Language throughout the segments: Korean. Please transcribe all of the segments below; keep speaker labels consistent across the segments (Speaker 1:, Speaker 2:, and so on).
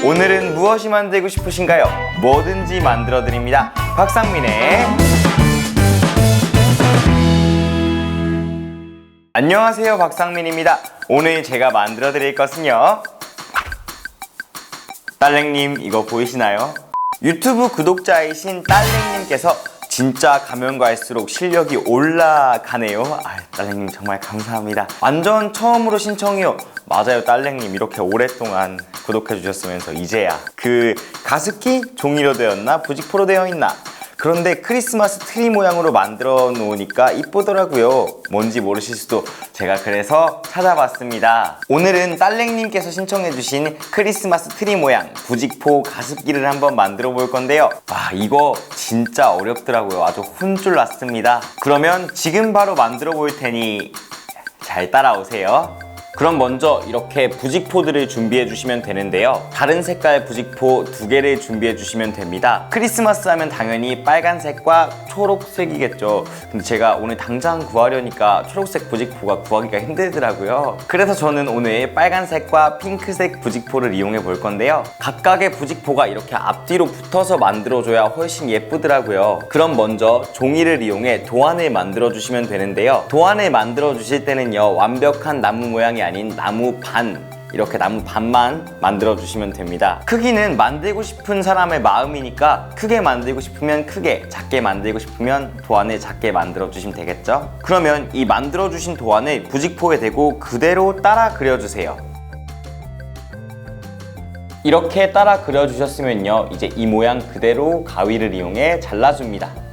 Speaker 1: 오늘은 무엇이 만들고 싶으신가요? 뭐든지 만들어 드립니다. 박상민의 안녕하세요, 박상민입니다. 오늘 제가 만들어 드릴 것은요, 딸랭님, 이거 보이시나요? 유튜브 구독자이신 딸랭님께서 진짜 가면 갈수록 실력이 올라가네요. 딸랭님 정말 감사합니다. 완전 처음으로 신청이요. 맞아요, 딸랭님 이렇게 오랫동안 구독해 주셨으면서 이제야 그 가습기 종이로 되었나 부직포로 되어 있나, 그런데 크리스마스 트리 모양으로 만들어 놓으니까 이쁘더라고요. 뭔지 모르실 수도, 제가 그래서 찾아봤습니다. 오늘은 딸랭님께서 신청해 주신 크리스마스 트리 모양 부직포 가습기를 한번 만들어 볼 건데요. 이거 진짜 어렵더라고요. 아주 혼쭐 났습니다. 그러면 지금 바로 만들어 볼 테니 잘 따라오세요. 그럼 먼저 이렇게 부직포들을 준비해 주시면 되는데요, 다른 색깔 부직포 2개를 준비해 주시면 됩니다. 크리스마스 하면 당연히 빨간색과 초록색이겠죠. 근데 제가 오늘 당장 구하려니까 초록색 부직포가 구하기가 힘들더라고요. 그래서 저는 오늘 빨간색과 핑크색 부직포를 이용해 볼 건데요, 각각의 부직포가 이렇게 앞뒤로 붙어서 만들어줘야 훨씬 예쁘더라고요. 그럼 먼저 종이를 이용해 도안을 만들어 주시면 되는데요, 도안을 만들어 주실 때는요, 완벽한 나무 모양이 아닌 나무 반, 이렇게 나무 반만 만들어 주시면 됩니다. 크기는 만들고 싶은 사람의 마음이니까 크게 만들고 싶으면 크게, 작게 만들고 싶으면 도안을 작게 만들어 주시면 되겠죠? 그러면 이 만들어 주신 도안을 부직포에 대고 그대로 따라 그려주세요. 이렇게 따라 그려주셨으면요, 이제 이 모양 그대로 가위를 이용해 잘라줍니다.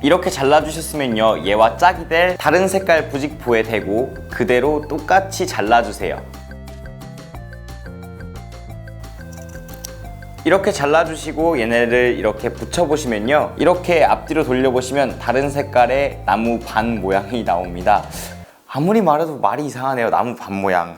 Speaker 1: 이렇게 잘라주셨으면요, 얘와 짝이 될 다른 색깔 부직포에 대고 그대로 똑같이 잘라주세요. 이렇게 잘라주시고 얘네를 이렇게 붙여보시면요, 이렇게 앞뒤로 돌려보시면 다른 색깔의 나무 반 모양이 나옵니다. 아무리 말해도 말이 이상하네요, 나무 반 모양.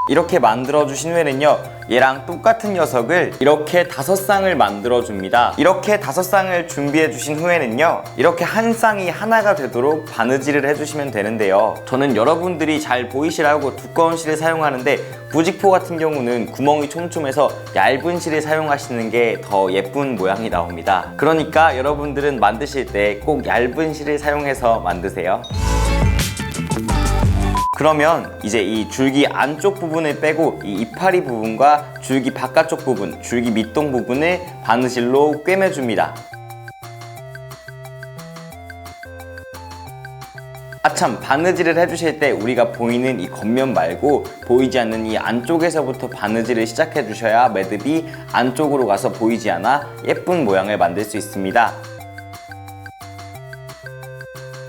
Speaker 1: 이렇게 만들어 주신 후에는요, 얘랑 똑같은 녀석을 이렇게 5쌍을 만들어 줍니다. 이렇게 5쌍을 준비해 주신 후에는요, 이렇게 한 쌍이 하나가 되도록 바느질을 해주시면 되는데요, 저는 여러분들이 잘 보이시라고 두꺼운 실을 사용하는데 부직포 같은 경우는 구멍이 촘촘해서 얇은 실을 사용하시는 게 더 예쁜 모양이 나옵니다. 그러니까 여러분들은 만드실 때 꼭 얇은 실을 사용해서 만드세요. 그러면 이제 이 줄기 안쪽 부분을 빼고 이 이파리 부분과 줄기 바깥쪽 부분, 줄기 밑동 부분을 바느질로 꿰매줍니다. 아참, 바느질을 해주실 때 우리가 보이는 이 겉면 말고 보이지 않는 이 안쪽에서부터 바느질을 시작해 주셔야 매듭이 안쪽으로 가서 보이지 않아 예쁜 모양을 만들 수 있습니다.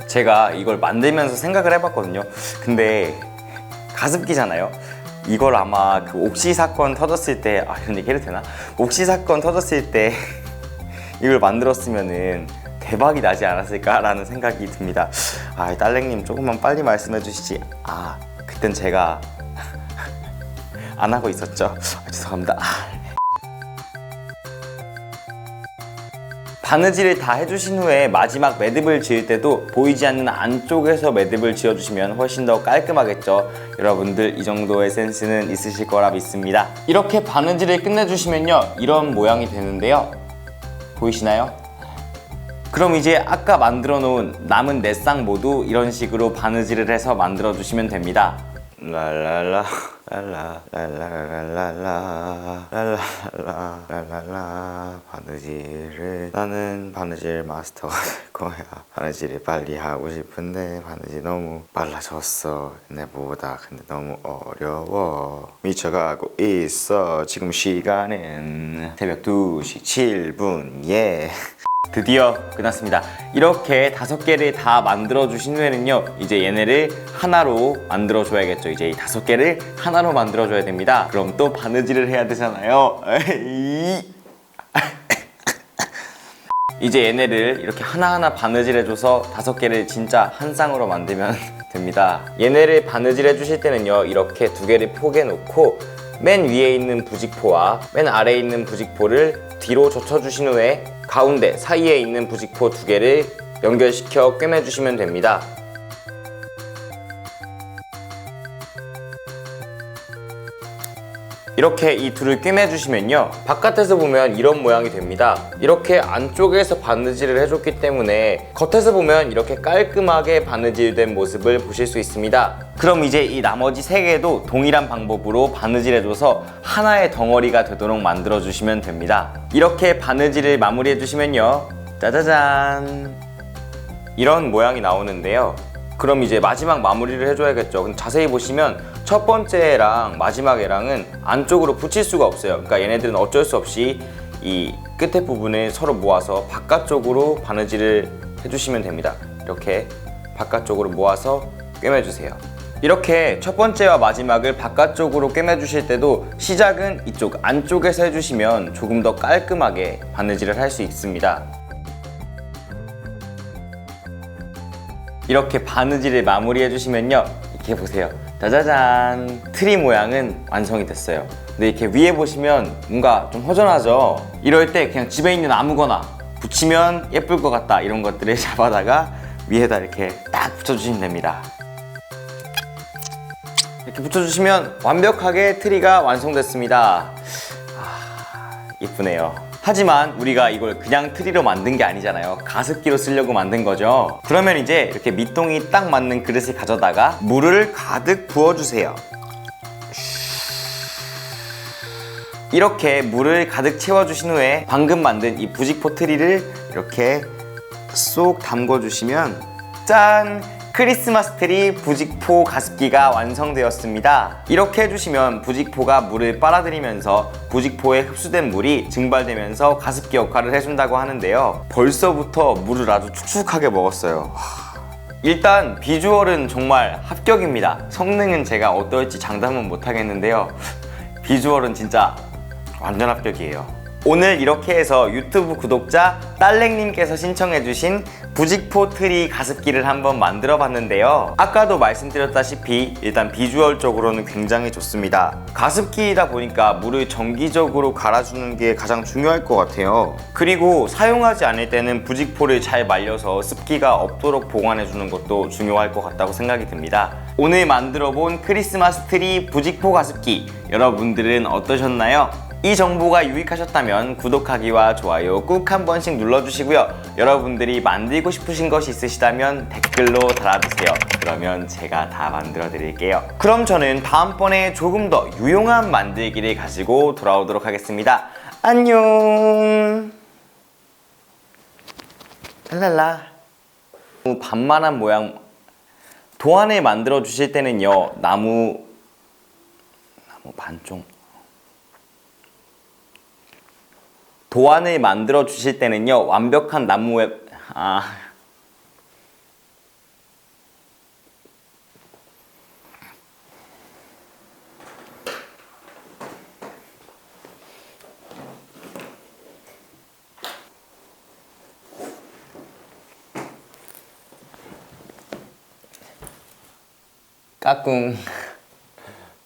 Speaker 1: 제가 이걸 만들면서 생각을 해봤거든요. 근데 가습기잖아요. 이걸 아마 그 옥시 사건 터졌을 때, 이런 얘기 해도 되나? 옥시 사건 터졌을 때 이걸 만들었으면은 대박이 나지 않았을까라는 생각이 듭니다. 딸랭님 조금만 빨리 말씀해 주시지. 그땐 제가 안 하고 있었죠. 죄송합니다. 바느질을 다 해주신 후에 마지막 매듭을 지을 때도 보이지 않는 안쪽에서 매듭을 지어주시면 훨씬 더 깔끔하겠죠. 여러분들 이 정도의 센스는 있으실 거라 믿습니다. 이렇게 바느질을 끝내주시면요, 이런 모양이 되는데요, 보이시나요? 그럼 이제 아까 만들어 놓은 남은 4쌍 모두 이런 식으로 바느질을 해서 만들어 주시면 됩니다. 랄랄라 랄랄랄랄랄라 랄랄랄랄랄라. 나는 바느질 마스터가 될 거야. 바느질을 빨리 하고 싶은데 바느질 너무 빨라졌어, 내보다. 근데 너무 어려워. 미쳐가고 있어. 지금 시간은 새벽 2시 7분. 드디어 끝났습니다. 이렇게 5개를 다 만들어 주신 후에는요, 이제 얘네를 하나로 만들어 줘야겠죠. 이제 이 5개를 하나로 만들어 줘야 됩니다. 그럼 또 바느질을 해야 되잖아요. 이제 얘네를 이렇게 하나하나 바느질해줘서 5개를 진짜 한 쌍으로 만들면 됩니다. 얘네를 바느질해 주실 때는요, 이렇게 2개를 포개 놓고 맨 위에 있는 부직포와 맨 아래에 있는 부직포를 뒤로 젖혀주신 후에 가운데 사이에 있는 부직포 2개를 연결시켜 꿰매주시면 됩니다. 이렇게 이 둘을 꿰매주시면요, 바깥에서 보면 이런 모양이 됩니다. 이렇게 안쪽에서 바느질을 해줬기 때문에 겉에서 보면 이렇게 깔끔하게 바느질된 모습을 보실 수 있습니다. 그럼 이제 이 나머지 3개도 동일한 방법으로 바느질해줘서 하나의 덩어리가 되도록 만들어주시면 됩니다. 이렇게 바느질을 마무리해주시면요, 짜자잔, 이런 모양이 나오는데요. 그럼 이제 마지막 마무리를 해줘야겠죠. 근데 자세히 보시면 첫 번째랑 마지막 애랑은 안쪽으로 붙일 수가 없어요. 그러니까 얘네들은 어쩔 수 없이 이 끝에 부분을 서로 모아서 바깥쪽으로 바느질을 해주시면 됩니다. 이렇게 바깥쪽으로 모아서 꿰매주세요. 이렇게 첫 번째와 마지막을 바깥쪽으로 꿰매주실 때도 시작은 이쪽 안쪽에서 해주시면 조금 더 깔끔하게 바느질을 할 수 있습니다. 이렇게 바느질을 마무리해 주시면요, 이렇게 보세요. 짜자잔, 트리 모양은 완성이 됐어요. 근데 이렇게 위에 보시면 뭔가 좀 허전하죠? 이럴 때 그냥 집에 있는 아무거나 붙이면 예쁠 것 같다, 이런 것들을 잡아다가 위에다 이렇게 딱 붙여주시면 됩니다. 이렇게 붙여주시면 완벽하게 트리가 완성됐습니다. 예쁘네요. 하지만 우리가 이걸 그냥 트리로 만든 게 아니잖아요. 가습기로 쓰려고 만든 거죠. 그러면 이제 이렇게 밑동이 딱 맞는 그릇을 가져다가 물을 가득 부어주세요. 이렇게 물을 가득 채워주신 후에 방금 만든 이 부직포 트리를 이렇게 쏙 담궈주시면 짠! 크리스마스 트리 부직포 가습기가 완성되었습니다. 이렇게 해주시면 부직포가 물을 빨아들이면서 부직포에 흡수된 물이 증발되면서 가습기 역할을 해준다고 하는데요. 벌써부터 물을 아주 축축하게 먹었어요. 일단 비주얼은 정말 합격입니다. 성능은 제가 어떨지 장담은 못하겠는데요, 비주얼은 진짜 완전 합격이에요. 오늘 이렇게 해서 유튜브 구독자 딸랭님께서 신청해주신 부직포 트리 가습기를 한번 만들어 봤는데요. 아까도 말씀드렸다시피 일단 비주얼적으로는 굉장히 좋습니다. 가습기이다 보니까 물을 정기적으로 갈아주는 게 가장 중요할 것 같아요. 그리고 사용하지 않을 때는 부직포를 잘 말려서 습기가 없도록 보관해 주는 것도 중요할 것 같다고 생각이 듭니다. 오늘 만들어 본 크리스마스 트리 부직포 가습기, 여러분들은 어떠셨나요? 이 정보가 유익하셨다면 구독하기와 좋아요 꾹 한 번씩 눌러주시고요. 여러분들이 만들고 싶으신 것이 있으시다면 댓글로 달아주세요. 그러면 제가 다 만들어 드릴게요. 그럼 저는 다음번에 조금 더 유용한 만들기를 가지고 돌아오도록 하겠습니다. 안녕. 랄랄라. 반만한 모양 도안을 만들어 주실 때는요, 나무 반쪽, 도안을 만들어 주실 때는요, 완벽한 나무에 까꿍.